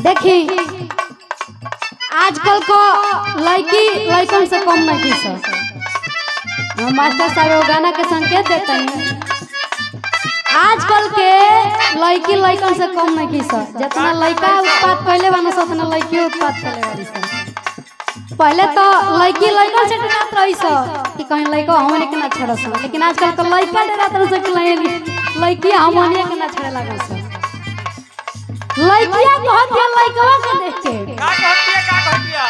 देखी आजकल को लड़की लड़कन से कम नहीं की सब। मास्टर साहब गाना के संकेत देते हैं आजकल के लड़की लड़कन से कम नहीं की सब। जितना लड़का उत्पाद पहले बना सब उतना लड़की उत्पाद पहले वाली सब। पहले तो लड़की लड़कन से डरात रही सब कि कहीं लड़का हमने के ना छड़ सब, लेकिन आजकल तो लड़का डरात रही सब कि लड़की हमने के ना छड़े लगा सब। लड़कियां कहत है लड़कवा के देख के का कहती है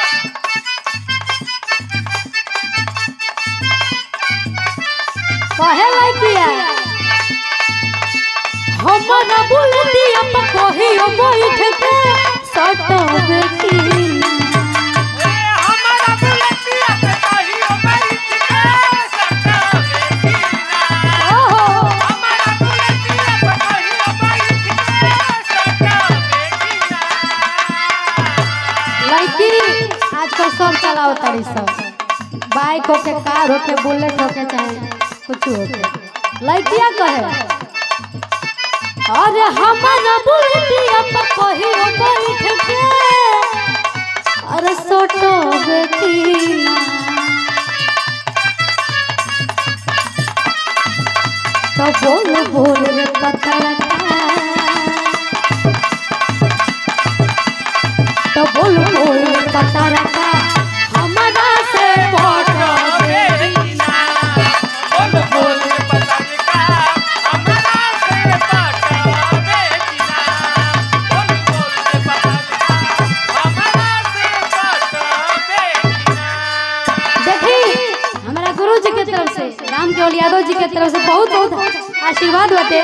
कहे लड़किया हमरा बुलंदिया पर कहियो बैठ के सटबे की हमारा बुलंदिया पे कहियो बैठ के सटबे की ओहो हमारा बुलंदिया पे कहियो बैठ के सटबे की लड़की आजकल सब चलाओ तारी सब। बाइक होके कार होके बुलेट होके चाहे कुछ होके लड़कियां कहे अरे हमारा बुलंदिया पर कहियो बैठ के अरे सटबे की तो बोल बोल रे पत्थर तो बोल बोल रे पत्थर का हमारा से पटबे की बोल बोल पता का हमारा से पटबे की बोल बोल पता का हमारा से पटबे की देखी हमारा गुरु जी के तरफ से राम केवल यादव जी के तरफ से बहुत बहुत आशीर्वाद होते।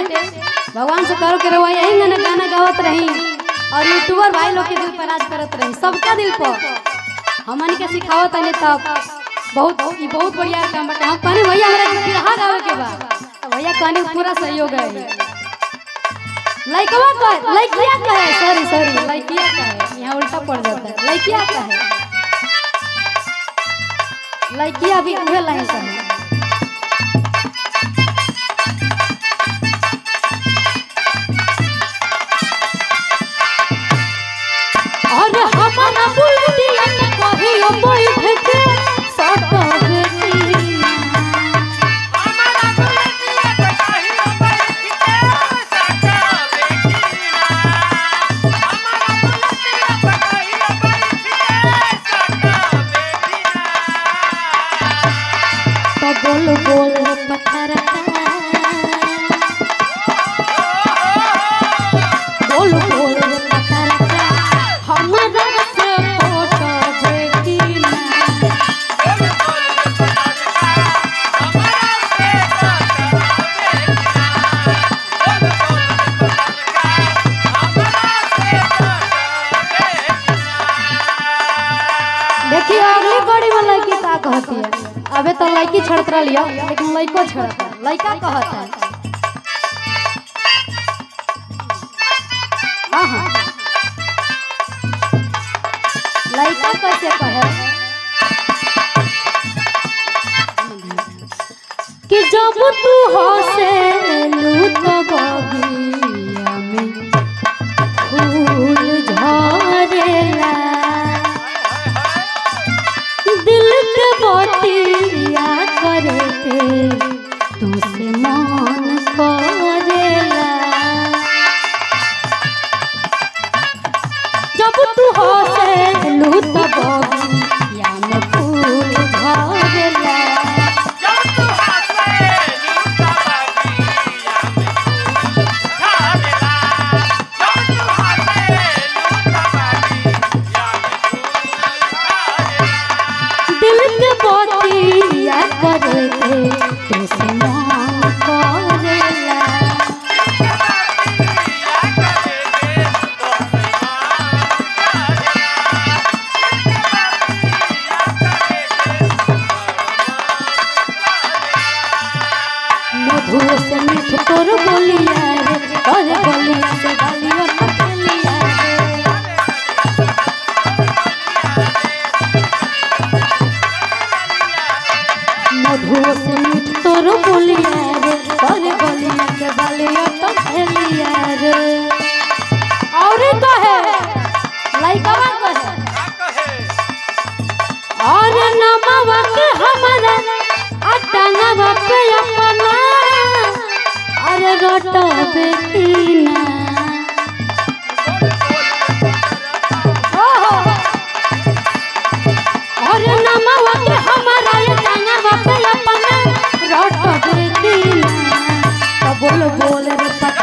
भगवान से करो के रहुआ यही गाना गावत रही और यूट्यूबर भाई लोग के दिल पर राज करत रही, सबका दिल पर हमन के सिखावत है तब बहुत बढ़िया काम बाटे। हम कहने भैया हमरा बिरहा गावे के बा तो भैया कहने पूरा सहयोग है। लड़कवा कहे लड़किया कहे सॉरी लड़किया कहे यहाँ उल्टा पड़ जाता है। लड़किया कहे लड़किया भी उहे लाइन कहे और हमारा बुलंदिया पे कहियो बैठ के सटबे की हमारा बुलंदिया पे कहियो बैठ के सटबे की हमारा बुलंदिया पे कहियो बैठ के सटबे की तो बोल बोल रे पत्थर का बोल बोल रे पत्थर का हमारा से पटबे की बोल बोल पता का हमारा से पटबे की बोल बोल पता का हमारा से पटबे की देखिए अगली कड़ी में लड़की का कहती है। अबे तो लड़की छड़त रही है लेकिन लड़को छड़ता है। लड़का कहता है हाँ लड़का कैसे कहे कि जब तू हंसेलू तो बगिया में फूल झरेला दिल के बतिया करे के तुझसे मन करेला जब तू हंसेलू तो बगिया में फूल झरेला जब तू हंसे लूटा बगिया में रे पता